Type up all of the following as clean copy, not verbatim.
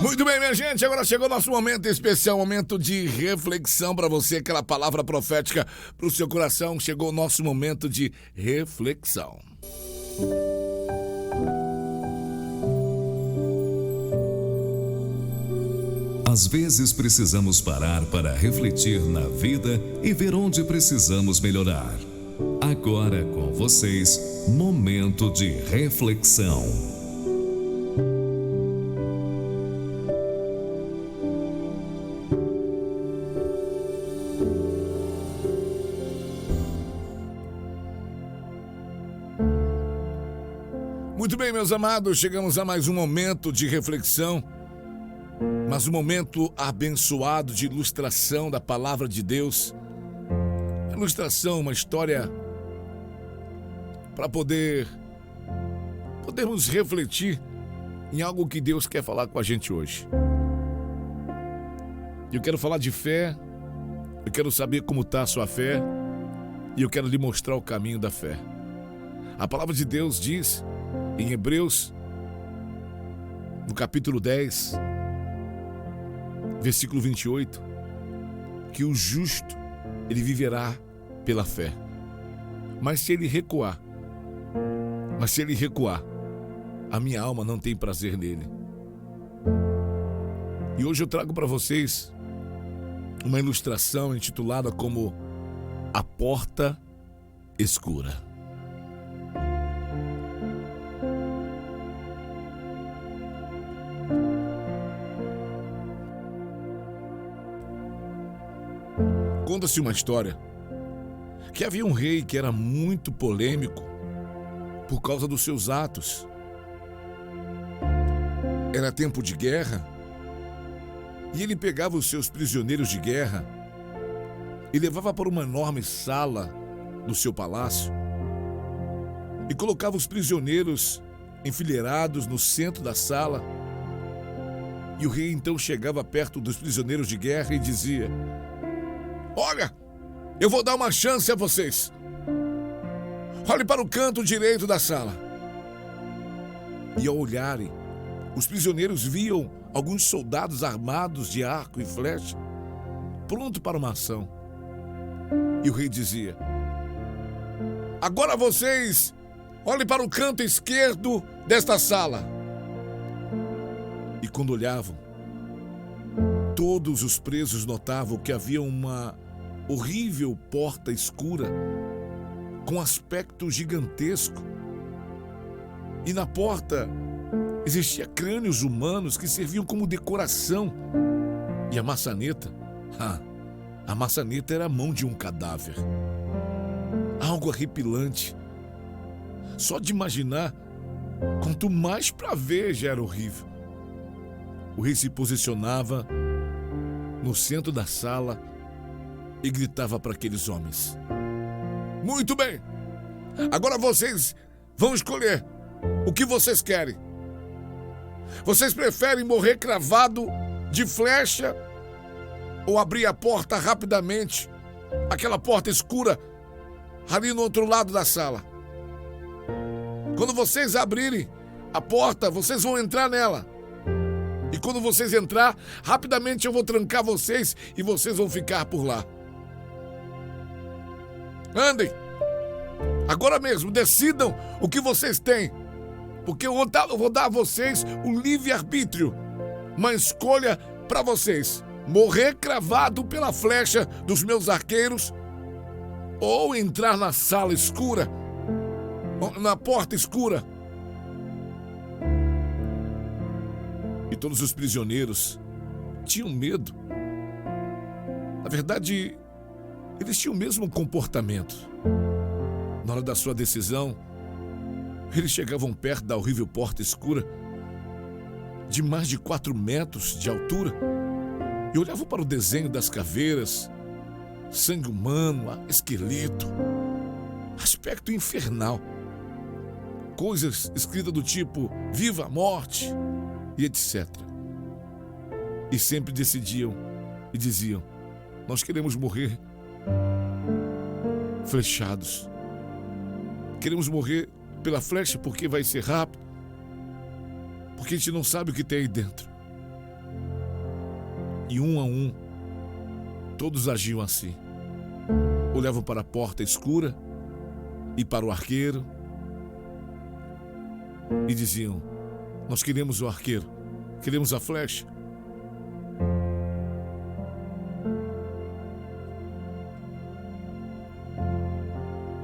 Muito bem, minha gente, agora chegou o nosso momento especial, momento de reflexão para você, aquela palavra profética para o seu coração. Chegou o nosso momento de reflexão. Às vezes precisamos parar para refletir na vida e ver onde precisamos melhorar. Agora com vocês, momento de reflexão. Muito bem, meus amados, chegamos a mais um momento de reflexão, mas um momento abençoado de ilustração da palavra de Deus. Ilustração, uma história para podermos refletir em algo que Deus quer falar com a gente hoje. Eu quero falar de fé, eu quero saber como está a sua fé e eu quero lhe mostrar o caminho da fé. A palavra de Deus diz em Hebreus, no capítulo 10, versículo 28, que o justo, ele viverá pela fé. Mas se ele recuar, a minha alma não tem prazer nele. E hoje eu trago para vocês uma ilustração intitulada como A Porta Escura. Conta-se uma história que havia um rei que era muito polêmico por causa dos seus atos. Era tempo de guerra e ele pegava os seus prisioneiros de guerra e levava para uma enorme sala do seu palácio e colocava os prisioneiros enfileirados no centro da sala. E o rei então chegava perto dos prisioneiros de guerra e dizia: olha, eu vou dar uma chance a vocês. Olhe para o canto direito da sala. E ao olharem, os prisioneiros viam alguns soldados armados de arco e flecha, pronto para uma ação. E o rei dizia: agora vocês, olhem para o canto esquerdo desta sala. E quando olhavam, todos os presos notavam que havia uma horrível porta escura com aspecto gigantesco. E na porta existia crânios humanos que serviam como decoração. E a maçaneta era a mão de um cadáver. Algo arrepilante. Só de imaginar, quanto mais para ver já era horrível. O rei se posicionava no centro da sala e gritava para aqueles homens: muito bem, agora vocês vão escolher o que vocês querem. Vocês preferem morrer cravado de flecha ou abrir a porta rapidamente, aquela porta escura ali no outro lado da sala? Quando vocês abrirem a porta, vocês vão entrar nela. E quando vocês entrar, rapidamente eu vou trancar vocês e vocês vão ficar por lá. Andem! Agora mesmo, decidam o que vocês têm. Porque eu vou dar a vocês o livre-arbítrio. Uma escolha para vocês: morrer cravado pela flecha dos meus arqueiros ou entrar na sala escura, na porta escura. E todos os prisioneiros tinham medo. Na verdade, eles tinham o mesmo comportamento. Na hora da sua decisão, eles chegavam perto da horrível porta escura, de mais de 4 metros de altura, e olhavam para o desenho das caveiras, sangue humano, esqueleto, aspecto infernal. Coisas escritas do tipo: viva a morte, e etc. E sempre decidiam e diziam: nós queremos morrer flechados. Queremos morrer pela flecha porque vai ser rápido. Porque a gente não sabe o que tem aí dentro. E um a um, todos agiam assim. Olhavam para a porta escura e para o arqueiro e diziam: nós queremos o arqueiro, queremos a flecha.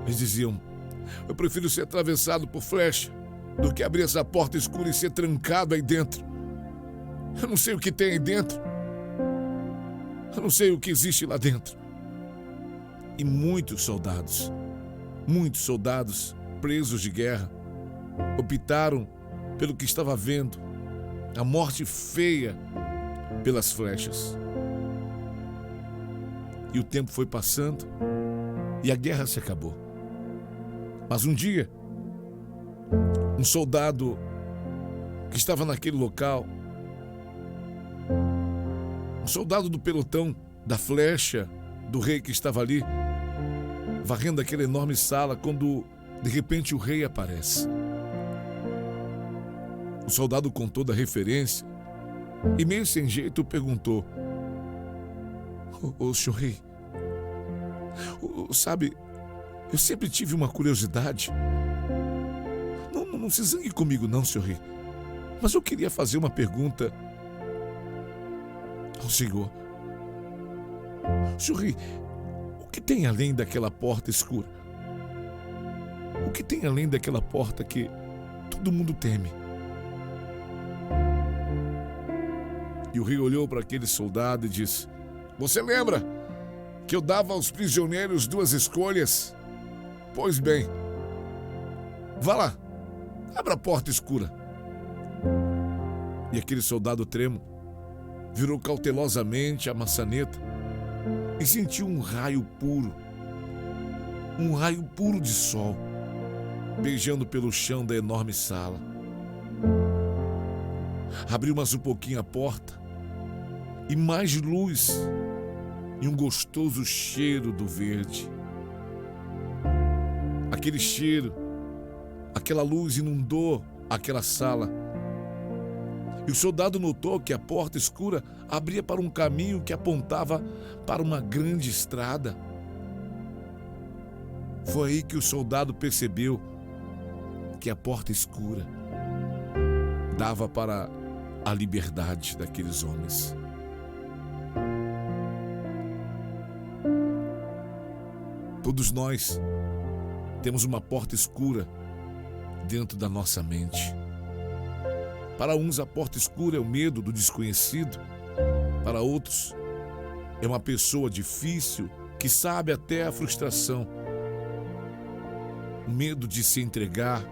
Eles diziam: eu prefiro ser atravessado por flecha do que abrir essa porta escura e ser trancado aí dentro. Eu não sei o que tem aí dentro. Eu não sei o que existe lá dentro. E muitos soldados presos de guerra, optaram pelo que estava vendo, a morte feia pelas flechas. E o tempo foi passando e a guerra se acabou. Mas um dia, um soldado que estava naquele local, um soldado do pelotão da flecha do rei que estava ali, varrendo aquela enorme sala, quando de repente o rei aparece. O soldado contou da referência e, meio sem jeito, perguntou: ô senhor rei, sabe, eu sempre tive uma curiosidade. Não se zangue comigo não, senhor rei, mas eu queria fazer uma pergunta ao senhor. Senhor rei, o que tem além daquela porta escura? O que tem além daquela porta que todo mundo teme? E o rei olhou para aquele soldado e disse: você lembra que eu dava aos prisioneiros duas escolhas? Pois bem, vá lá, abra a porta escura. E aquele soldado tremo virou cautelosamente a maçaneta e sentiu um raio puro de sol, beijando pelo chão da enorme sala. Abriu mais um pouquinho a porta e mais luz e um gostoso cheiro do verde. Aquele cheiro, aquela luz inundou aquela sala. E o soldado notou que a porta escura abria para um caminho que apontava para uma grande estrada. Foi aí que o soldado percebeu que a porta escura dava para a liberdade daqueles homens. Todos nós temos uma porta escura dentro da nossa mente. Para uns, a porta escura é o medo do desconhecido. Para outros, é uma pessoa difícil que sabe até a frustração. O medo de se entregar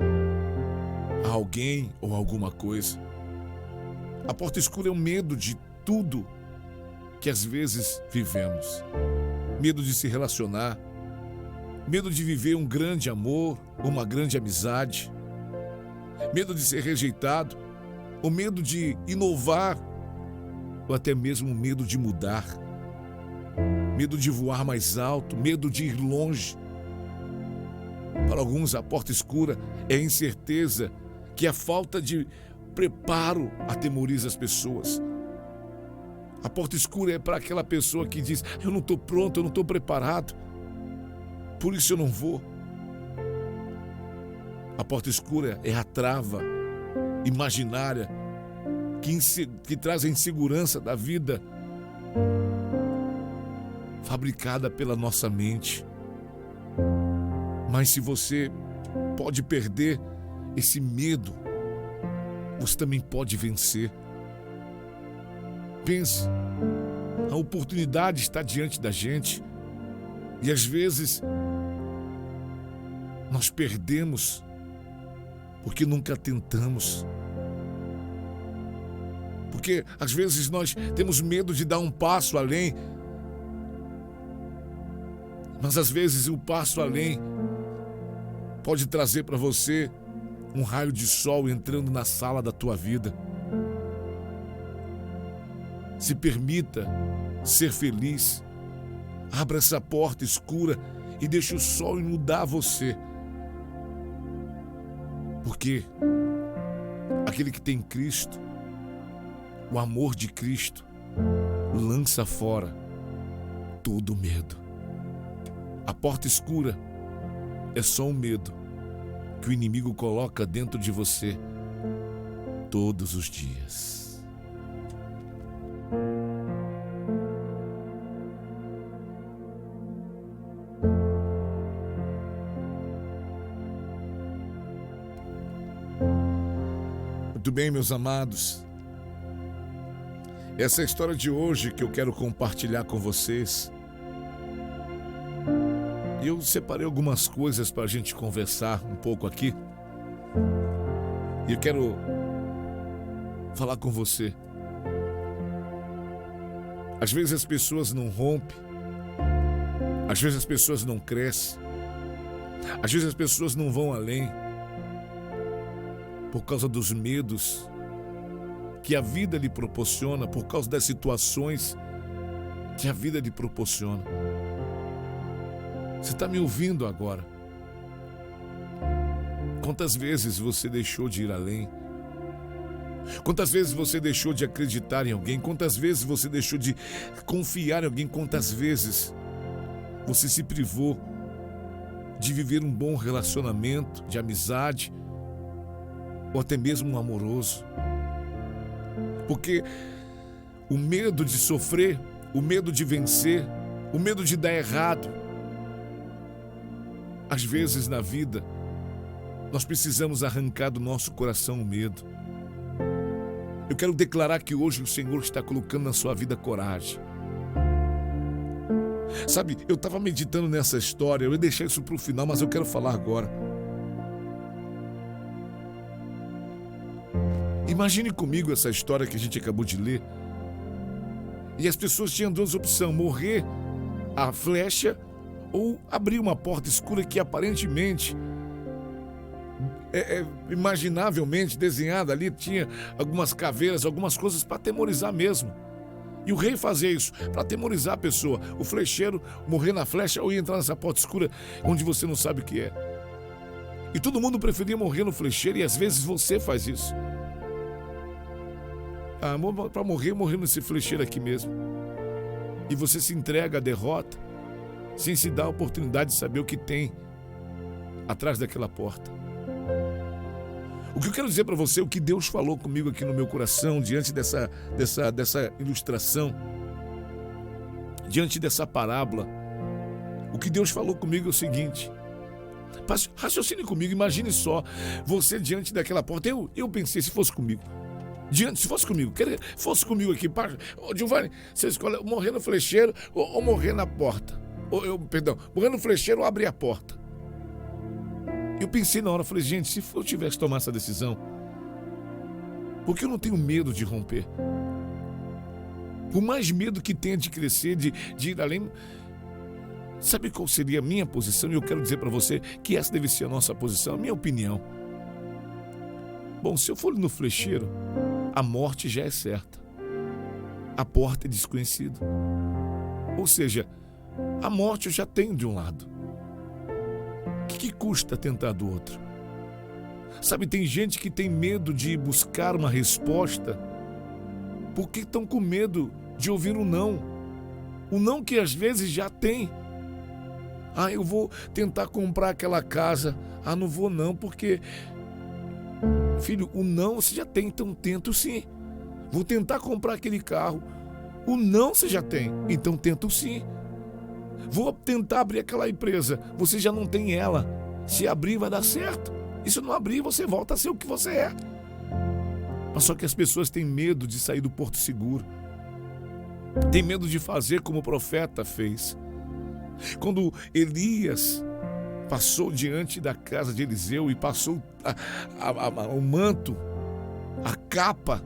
a alguém ou alguma coisa. A porta escura é o medo de tudo que às vezes vivemos. Medo de se relacionar. Medo de viver um grande amor, uma grande amizade. Medo de ser rejeitado. O medo de inovar, ou até mesmo o medo de mudar. Medo de voar mais alto, medo de ir longe. Para alguns, a porta escura é a incerteza, que a falta de preparo atemoriza as pessoas. A porta escura é para aquela pessoa que diz: eu não estou pronto, eu não estou preparado, por isso eu não vou. A porta escura é a trava imaginária que traz a insegurança da vida, fabricada pela nossa mente. Mas se você pode perder esse medo, você também pode vencer. Pense, a oportunidade está diante da gente e às vezes nós perdemos porque nunca tentamos. Porque às vezes nós temos medo de dar um passo além. Mas às vezes o passo além pode trazer para você um raio de sol entrando na sala da tua vida. Se permita ser feliz. Abra essa porta escura e deixe o sol inundar você. Porque aquele que tem Cristo, o amor de Cristo, lança fora todo medo. A porta escura é só um medo que o inimigo coloca dentro de você todos os dias. Muito bem, meus amados. Essa é a história de hoje que eu quero compartilhar com vocês. E eu separei algumas coisas para a gente conversar um pouco aqui. E eu quero falar com você. Às vezes as pessoas não rompem. Às vezes as pessoas não crescem. Às vezes as pessoas não vão além. Por causa dos medos que a vida lhe proporciona, por causa das situações que a vida lhe proporciona. Você está me ouvindo agora? Quantas vezes você deixou de ir além? Quantas vezes você deixou de acreditar em alguém? Quantas vezes você deixou de confiar em alguém? Quantas vezes você se privou de viver um bom relacionamento, de amizade, ou até mesmo um amoroso? Porque o medo de sofrer, o medo de vencer, o medo de dar errado, às vezes na vida, nós precisamos arrancar do nosso coração o medo. Eu quero declarar que hoje o Senhor está colocando na sua vida coragem. Sabe, eu estava meditando nessa história, eu ia deixar isso para o final, mas eu quero falar agora. Imagine comigo essa história que a gente acabou de ler. E as pessoas tinham duas opções: morrer à flecha ou abrir uma porta escura que aparentemente, imaginavelmente desenhada ali, tinha algumas caveiras, algumas coisas para atemorizar mesmo. E o rei fazia isso para atemorizar a pessoa. O flecheiro morrer na flecha ou ia entrar nessa porta escura onde você não sabe o que é. E todo mundo preferia morrer no flecheiro, e às vezes você faz isso. Para morrer nesse flecheiro aqui mesmo. E você se entrega à derrota sem se dar a oportunidade de saber o que tem atrás daquela porta. O que eu quero dizer para você, o que Deus falou comigo aqui no meu coração, diante dessa ilustração, diante dessa parábola, o que Deus falou comigo é o seguinte: raciocine comigo, imagine só, você diante daquela porta. Eu pensei, se fosse comigo, se fosse comigo aqui, Giovanni, você escolhe morrer no flecheiro ou morrer na porta. Morrer no flecheiro ou abrir a porta. Eu pensei na hora, falei, gente, se eu tivesse tomado essa decisão, porque eu não tenho medo de romper. Por mais medo que tenha de crescer, de ir além, sabe qual seria a minha posição? E eu quero dizer para você que essa deve ser a nossa posição, a minha opinião. Bom, se eu for no flecheiro, a morte já é certa. A porta é desconhecida. Ou seja, a morte eu já tenho de um lado. O que custa tentar do outro? Sabe, tem gente que tem medo de buscar uma resposta porque estão com medo de ouvir um não. O não que às vezes já tem. Eu vou tentar comprar aquela casa. Não vou não, porque... Filho, o não você já tem, então tento sim. Vou tentar comprar aquele carro. O não você já tem, então tento sim. Vou tentar abrir aquela empresa. Você já não tem ela. Se abrir vai dar certo. E se não abrir, você volta a ser o que você é. Mas só que as pessoas têm medo de sair do porto seguro. Tem medo de fazer como o profeta fez. Quando Elias passou diante da casa de Eliseu e passou o manto, a capa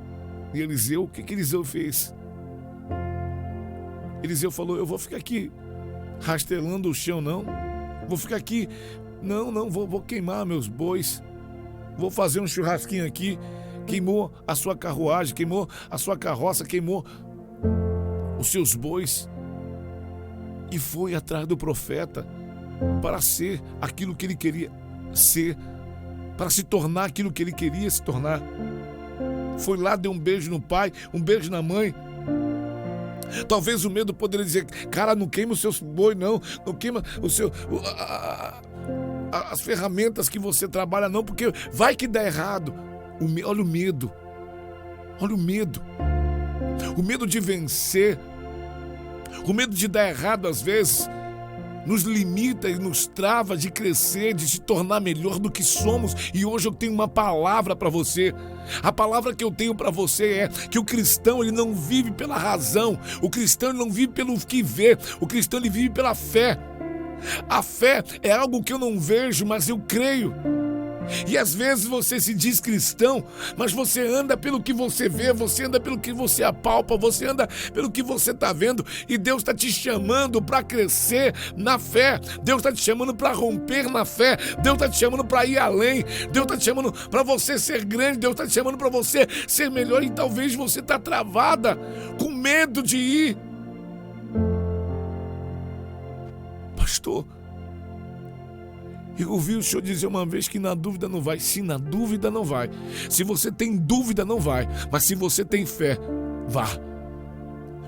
de Eliseu, o que Eliseu fez? Eliseu falou, eu vou ficar aqui rastelando o chão, não. Vou ficar aqui, não, vou queimar meus bois. Vou fazer um churrasquinho aqui. Queimou a sua carruagem, queimou a sua carroça, queimou os seus bois. E foi atrás do profeta para ser aquilo que ele queria ser, para se tornar aquilo que ele queria se tornar. Foi lá, deu um beijo no pai, um beijo na mãe. Talvez o medo poderia dizer: cara, não queima o seu boi, não queima o seu, as ferramentas que você trabalha, não, porque vai que dá errado. Olha o medo. Olha o medo. O medo de vencer, o medo de dar errado às vezes, nos limita e nos trava de crescer, de se tornar melhor do que somos. E hoje eu tenho uma palavra para você. A palavra que eu tenho para você é que o cristão, ele não vive pela razão. O cristão, ele não vive pelo que vê. O cristão, ele vive pela fé. A fé é algo que eu não vejo, mas eu creio. E às vezes você se diz cristão, mas você anda pelo que você vê, você anda pelo que você apalpa, você anda pelo que você está vendo. E Deus está te chamando para crescer na fé. Deus está te chamando para romper na fé. Deus está te chamando para ir além. Deus está te chamando para você ser grande. Deus está te chamando para você ser melhor. E talvez você está travada, com medo de ir. Pastor, eu ouvi o senhor dizer uma vez que na dúvida não vai. Sim, na dúvida não vai. Se você tem dúvida, não vai. Mas se você tem fé, vá.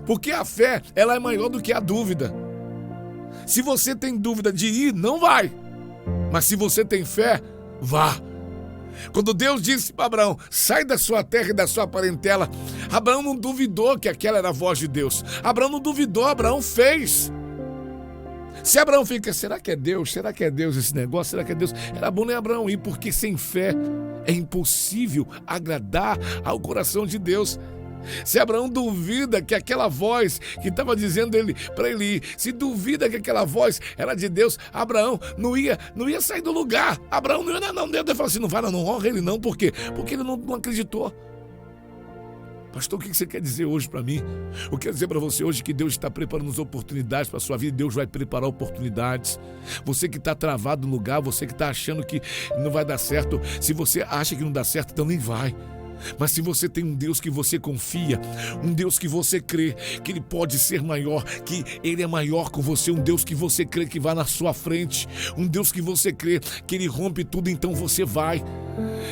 Porque a fé, ela é maior do que a dúvida. Se você tem dúvida de ir, não vai. Mas se você tem fé, vá. Quando Deus disse para Abraão: sai da sua terra e da sua parentela, Abraão não duvidou que aquela era a voz de Deus. Abraão não duvidou, Abraão fez. Se Abraão fica: será que é Deus? Será que é Deus esse negócio? Será que é Deus? Era bom nem Abraão ir, porque sem fé é impossível agradar ao coração de Deus. Se Abraão duvida que aquela voz que estava dizendo para ele ir, se duvida que aquela voz era de Deus, Abraão não ia sair do lugar. Abraão não ia, não. Deus falou assim: não vai, não honra ele não. Por quê? Porque ele não acreditou. Pastor, o que você quer dizer hoje para mim? Eu quero dizer para você hoje que Deus está preparando as oportunidades para a sua vida. Deus vai preparar oportunidades. Você que está travado no lugar, você que está achando que não vai dar certo, se você acha que não dá certo, então nem vai. Mas se você tem um Deus que você confia, um Deus que você crê que Ele pode ser maior, que Ele é maior com você, um Deus que você crê que vai na sua frente, um Deus que você crê que Ele rompe tudo, então você vai.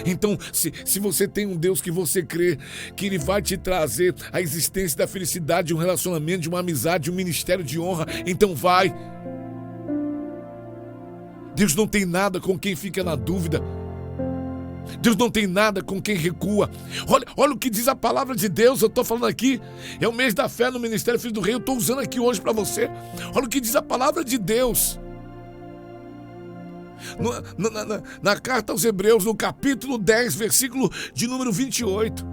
Então, se você tem um Deus que você crê que Ele vai te trazer a existência da felicidade, de um relacionamento, de uma amizade, de um ministério de honra, então vai. Deus não tem nada com quem fica na dúvida. Deus não tem nada com quem recua. Olha o que diz a palavra de Deus. Eu estou falando aqui, é o mês da fé no Ministério Filho do Rei. Eu estou usando aqui hoje para você. Olha o que diz a palavra de Deus na carta aos Hebreus, no capítulo 10, versículo de número 28.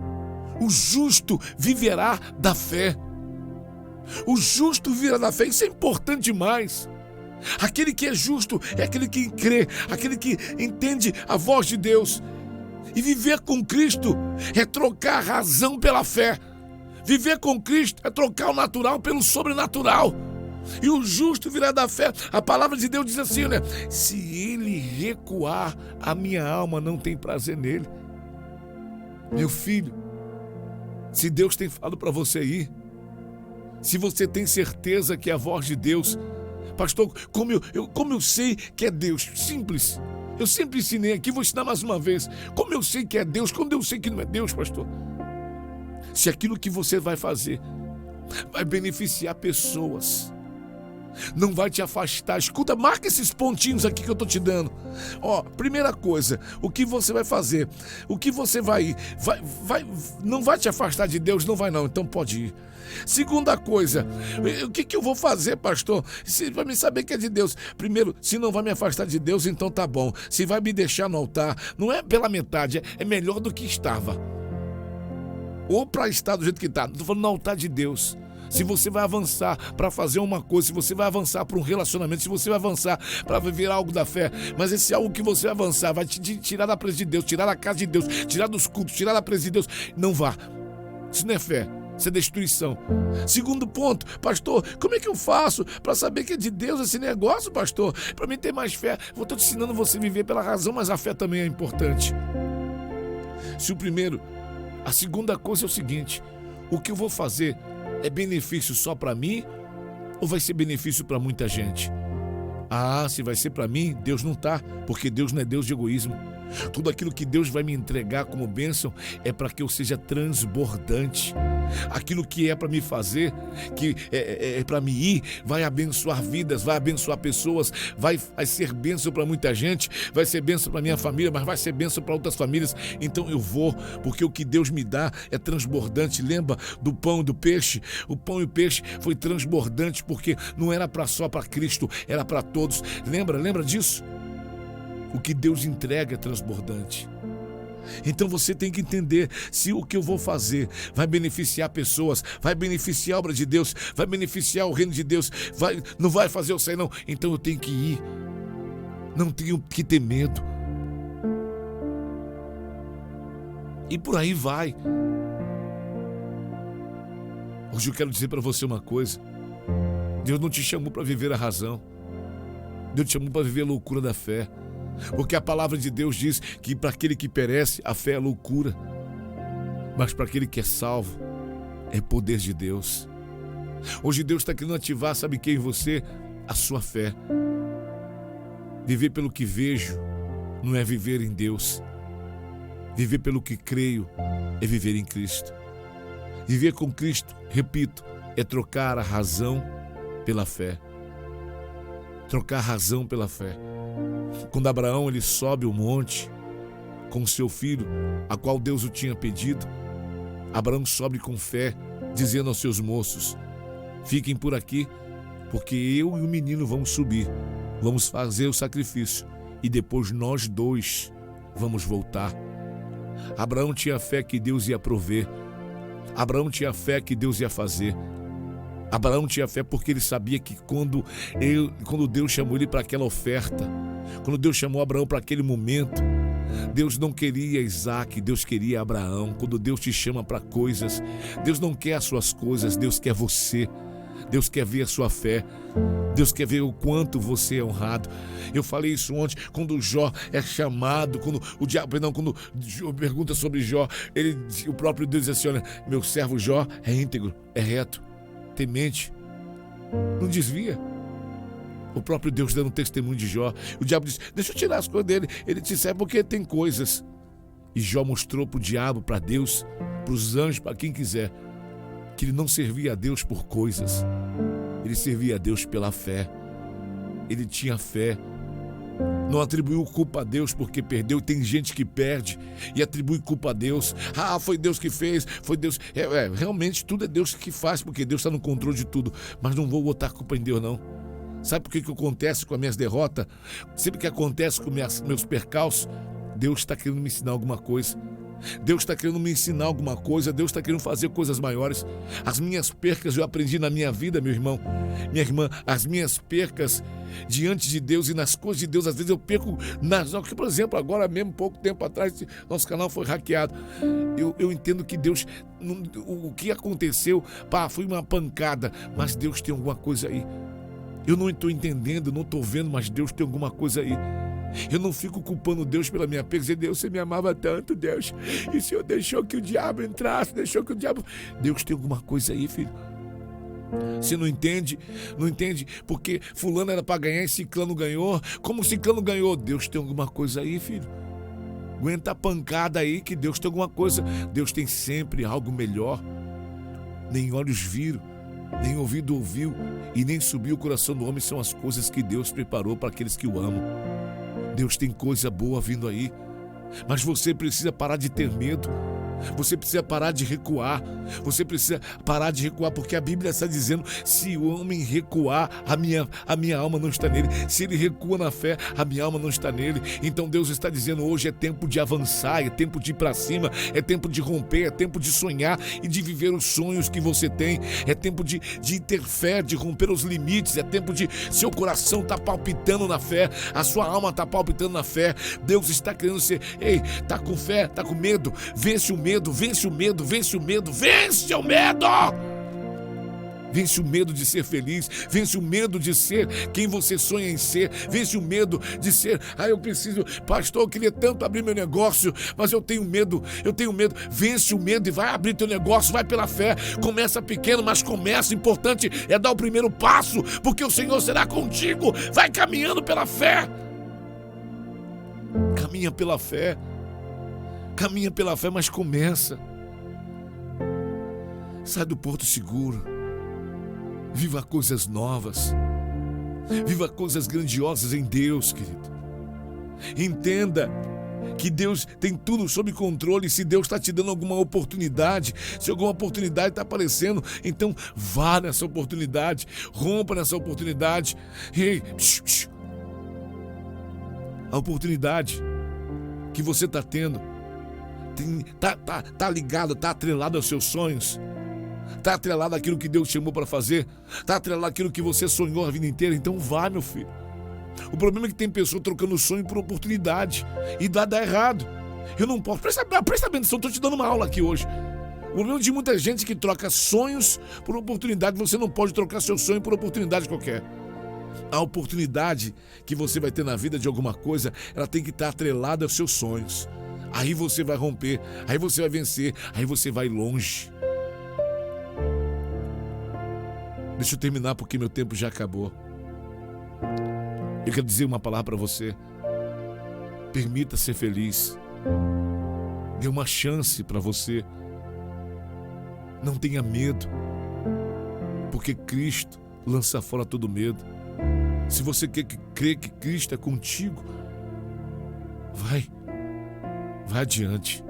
O justo viverá da fé. O justo viverá da fé. Isso é importante demais. Aquele que é justo é aquele que crê, aquele que entende a voz de Deus. E viver com Cristo é trocar a razão pela fé. Viver com Cristo é trocar o natural pelo sobrenatural. E o justo virá da fé. A palavra de Deus diz assim, né? Se ele recuar, a minha alma não tem prazer nele. Meu filho, se Deus tem falado para você ir, se você tem certeza que é a voz de Deus, pastor, como eu sei que é Deus? Simples. Eu sempre ensinei aqui, vou ensinar mais uma vez. Como eu sei que é Deus, quando eu sei que não é Deus, pastor? Se aquilo que você vai fazer vai beneficiar pessoas, não vai te afastar. Escuta, marca esses pontinhos aqui que eu tô te dando. Primeira coisa, o que você vai fazer? O que você vai não vai te afastar de Deus? Não vai não, então pode ir. Segunda coisa, o que eu vou fazer, pastor? Para me saber que é de Deus. Primeiro, se não vai me afastar de Deus, então tá bom. Se vai me deixar no altar, não é pela metade, é melhor do que estava. Ou para estar do jeito que está. Não estou falando no altar de Deus. Se você vai avançar para fazer uma coisa, se você vai avançar para um relacionamento, se você vai avançar para viver algo da fé, mas esse algo que você vai avançar vai te tirar da presença de Deus, tirar da casa de Deus, tirar dos cultos, tirar da presença de Deus, não vá. Isso não é fé. Isso é destruição. Segundo ponto, pastor, como é que eu faço para saber que é de Deus esse negócio, pastor? Para mim ter mais fé. Eu estou te ensinando você a viver pela razão, mas a fé também é importante. A segunda coisa é o seguinte: o que eu vou fazer é benefício só para mim ou vai ser benefício para muita gente? Se vai ser para mim, Deus não tá, porque Deus não é Deus de egoísmo. Tudo aquilo que Deus vai me entregar como bênção é para que eu seja transbordante. Aquilo que é para me fazer, que é para me ir, vai abençoar vidas, vai abençoar pessoas, vai ser bênção para muita gente, vai ser bênção para minha família, mas vai ser bênção para outras famílias. Então eu vou, porque o que Deus me dá é transbordante. Lembra do pão e do peixe? O pão e o peixe foi transbordante porque não era só para Cristo, era para todos. Lembra disso? O que Deus entrega é transbordante. Então você tem que entender se o que eu vou fazer vai beneficiar pessoas, vai beneficiar a obra de Deus, vai beneficiar o reino de Deus, não vai fazer eu sair não. Então eu tenho que ir. Não tenho que ter medo. E por aí vai. Hoje eu quero dizer para você uma coisa. Deus não te chamou para viver a razão. Deus te chamou para viver a loucura da fé. Porque a palavra de Deus diz que para aquele que perece, a fé é loucura. Mas para aquele que é salvo, é poder de Deus. Hoje Deus está querendo ativar, sabe quem em você? A sua fé. Viver pelo que vejo não é viver em Deus. Viver pelo que creio é viver em Cristo. Viver com Cristo, repito, é trocar a razão pela fé. Trocar a razão pela fé. Quando Abraão ele sobe o monte com seu filho, a qual Deus o tinha pedido, Abraão sobe com fé, dizendo aos seus moços: fiquem por aqui, porque eu e o menino vamos subir, vamos fazer o sacrifício e depois nós dois vamos voltar. Abraão tinha fé que Deus ia prover. Abraão tinha fé que Deus ia fazer. Abraão tinha fé porque ele sabia que quando Deus chamou ele para aquela oferta, quando Deus chamou Abraão para aquele momento, Deus não queria Isaac, Deus queria Abraão. Quando Deus te chama para coisas, Deus não quer as suas coisas, Deus quer você. Deus quer ver a sua fé. Deus quer ver o quanto você é honrado. Eu falei isso ontem, quando Jó é chamado, quando pergunta sobre Jó, o próprio Deus diz assim: olha, meu servo Jó é íntegro, é reto, temente, não desvia. O próprio Deus dando testemunho de Jó. O diabo disse: deixa eu tirar as coisas dele. Ele disse: é porque tem coisas. E Jó mostrou para o diabo, para Deus, para os anjos, para quem quiser, que ele não servia a Deus por coisas. Ele servia a Deus pela fé. Ele tinha fé. Não atribuiu culpa a Deus porque perdeu. Tem gente que perde e atribui culpa a Deus. Ah, foi Deus que fez, foi Deus. Realmente tudo é Deus que faz, porque Deus está no controle de tudo. Mas não vou botar culpa em Deus, não. Sabe por que acontece com as minhas derrotas? Sempre que acontece com meus percalços, Deus está querendo me ensinar alguma coisa. Deus está querendo me ensinar alguma coisa. Deus está querendo fazer coisas maiores. As minhas percas eu aprendi na minha vida, meu irmão, minha irmã. As minhas percas diante de Deus e nas coisas de Deus, às vezes eu perco por exemplo, agora mesmo, pouco tempo atrás, nosso canal foi hackeado. Eu entendo que Deus, o que aconteceu, foi uma pancada, mas Deus tem alguma coisa aí. Eu não estou entendendo, não estou vendo, mas Deus tem alguma coisa aí. Eu não fico culpando Deus pela minha perda, dizer: Deus, você me amava tanto, Deus, e o Senhor deixou que o diabo entrasse, Deus tem alguma coisa aí, filho. Você não entende porque fulano era para ganhar e ciclano ganhou. Como ciclano ganhou? Deus tem alguma coisa aí, filho. Aguenta a pancada aí que Deus tem alguma coisa. Deus tem sempre algo melhor. Nem olhos viram, nem ouvido ouviu e nem subiu o coração do homem são as coisas que Deus preparou para aqueles que o amam. Deus tem coisa boa vindo aí, mas você precisa parar de ter medo. Você precisa parar de recuar. Você precisa parar de recuar, porque a Bíblia está dizendo: se o homem recuar, a minha alma não está nele. Se ele recua na fé, a minha alma não está nele. Então Deus está dizendo: hoje é tempo de avançar, é tempo de ir para cima, é tempo de romper, é tempo de sonhar e de viver os sonhos que você tem. É tempo de ter fé, de romper os limites. É tempo de seu coração tá palpitando na fé, a sua alma tá palpitando na fé. Deus está querendo ser: ei, tá com fé, tá com medo? Vence o medo. Vence o medo, vence o medo, vence o medo! Vence o medo de ser feliz, vence o medo de ser quem você sonha em ser, vence o medo de ser: eu preciso, pastor, eu queria tanto abrir meu negócio, mas eu tenho medo. Vence o medo e vai abrir teu negócio, vai pela fé. Começa pequeno, mas começa. O importante é dar o primeiro passo, porque o Senhor será contigo. Vai caminhando pela fé. Caminha Caminha pela fé. Caminha pela fé, mas começa. Sai do porto seguro. Viva coisas novas. Viva coisas grandiosas em Deus, querido. Entenda que Deus tem tudo sob controle. Se Deus está te dando alguma oportunidade, se alguma oportunidade está aparecendo, então vá nessa oportunidade, rompa nessa oportunidade. Ei, a oportunidade que você está tendo tá ligado, tá atrelado aos seus sonhos, tá atrelado àquilo que Deus chamou para fazer, tá atrelado àquilo que você sonhou a vida inteira. Então vá, meu filho. O problema é que tem pessoa trocando sonho por oportunidade e dá errado. Eu não posso. Presta atenção, estou te dando uma aula aqui hoje. O problema de muita gente que troca sonhos por oportunidade. Você não pode trocar seu sonho por oportunidade qualquer. A oportunidade que você vai ter na vida de alguma coisa, ela tem que estar atrelada aos seus sonhos. Aí você vai romper, aí você vai vencer, aí você vai longe. Deixa eu terminar porque meu tempo já acabou. Eu quero dizer uma palavra para você. Permita ser feliz. Dê uma chance para você. Não tenha medo, porque Cristo lança fora todo medo. Se você crê que Cristo é contigo, vai adiante.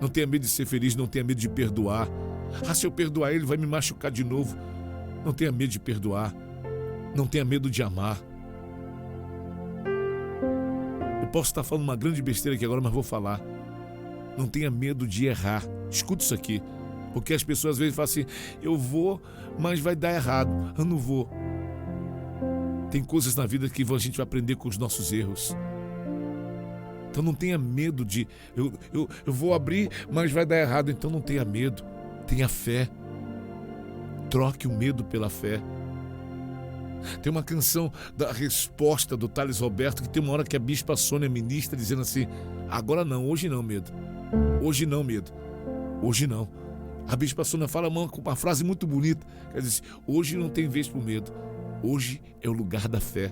Não tenha medo de ser feliz, não tenha medo de perdoar. Se eu perdoar ele, vai me machucar de novo. Não tenha medo de perdoar. Não tenha medo de amar. Eu posso estar falando uma grande besteira aqui agora, mas vou falar. Não tenha medo de errar. Escuta isso aqui. Porque as pessoas às vezes falam assim: eu vou, mas vai dar errado. Eu não vou. Tem coisas na vida que a gente vai aprender com os nossos erros. Então não tenha medo de... Eu vou abrir, mas vai dar errado. Então não tenha medo. Tenha fé. Troque o medo pela fé. Tem uma canção da Resposta do Thales Roberto, que tem uma hora que a bispa Sônia ministra dizendo assim: agora não, hoje não, medo. Hoje não, medo. Hoje não. A bispa Sônia fala uma frase muito bonita. Ela diz: hoje não tem vez para o medo. Hoje é o lugar da fé.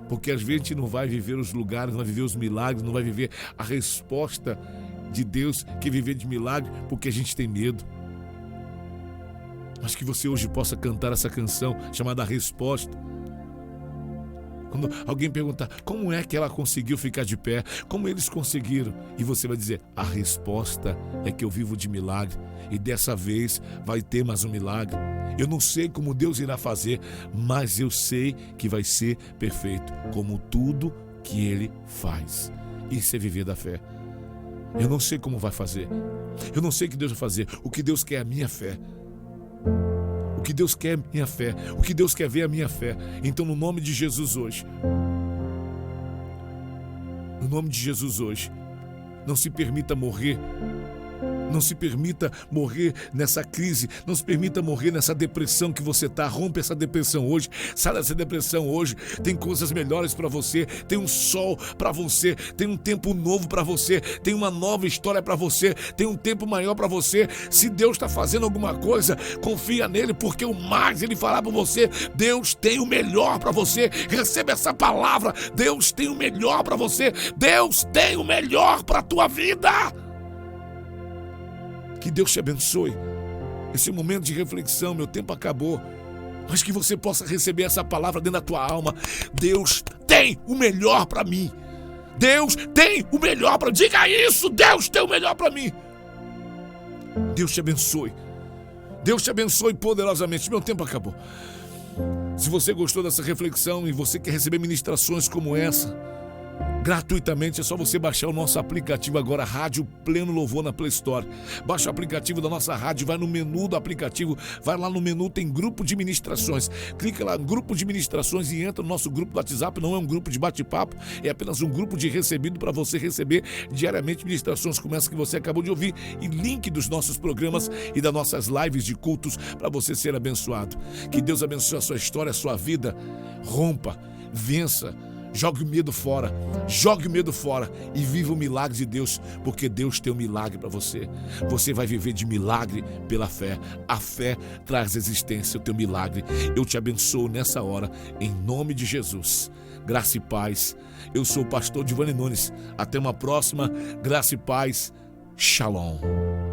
Porque às vezes a gente não vai viver os lugares, não vai viver os milagres, não vai viver a resposta de Deus, que é viver de milagre, porque a gente tem medo. Mas que você hoje possa cantar essa canção chamada Resposta. Quando alguém perguntar como é que ela conseguiu ficar de pé, como eles conseguiram, e você vai dizer: a resposta é que eu vivo de milagre, e dessa vez vai ter mais um milagre. Eu não sei como Deus irá fazer, mas eu sei que vai ser perfeito, como tudo que Ele faz. Isso é viver da fé. Eu não sei como vai fazer, eu não sei o que Deus vai fazer. O que Deus quer é a minha fé. O que Deus quer é a minha fé. O que Deus quer ver é a minha fé. Então, no nome de Jesus hoje, no nome de Jesus hoje, não se permita morrer. Não se permita morrer nessa crise. Não se permita morrer nessa depressão que você está. Rompe essa depressão hoje. Sai dessa depressão hoje. Tem coisas melhores para você. Tem um sol para você. Tem um tempo novo para você. Tem uma nova história para você. Tem um tempo maior para você. Se Deus está fazendo alguma coisa, confia nele, porque o mais ele fará para você. Deus tem o melhor para você. Receba essa palavra. Deus tem o melhor para você. Deus tem o melhor para a tua vida. Que Deus te abençoe. Esse momento de reflexão, meu tempo acabou, mas que você possa receber essa palavra dentro da tua alma. Deus tem o melhor para mim. Deus tem o melhor para mim. Diga isso, Deus tem o melhor para mim. Deus te abençoe. Deus te abençoe poderosamente. Meu tempo acabou. Se você gostou dessa reflexão e você quer receber ministrações como essa, gratuitamente, é só você baixar o nosso aplicativo agora, Rádio Pleno Louvor, na Play Store. Baixa o aplicativo da nossa rádio, vai no menu do aplicativo, vai lá no menu, tem grupo de ministrações. Clica lá, grupo de ministrações, e entra no nosso grupo do WhatsApp. Não é um grupo de bate-papo, é apenas um grupo de recebido para você receber diariamente ministrações como essa que você acabou de ouvir, e link dos nossos programas e das nossas lives de cultos para você ser abençoado. Que Deus abençoe a sua história, a sua vida. Rompa, vença, Jogue o medo fora, jogue o medo fora e viva o milagre de Deus, porque Deus tem um milagre para você. Você vai viver de milagre pela fé. A fé traz existência, o teu milagre. Eu te abençoo nessa hora, em nome de Jesus. Graça e paz. Eu sou o pastor Giovanni Nunes. Até uma próxima. Graça e paz. Shalom.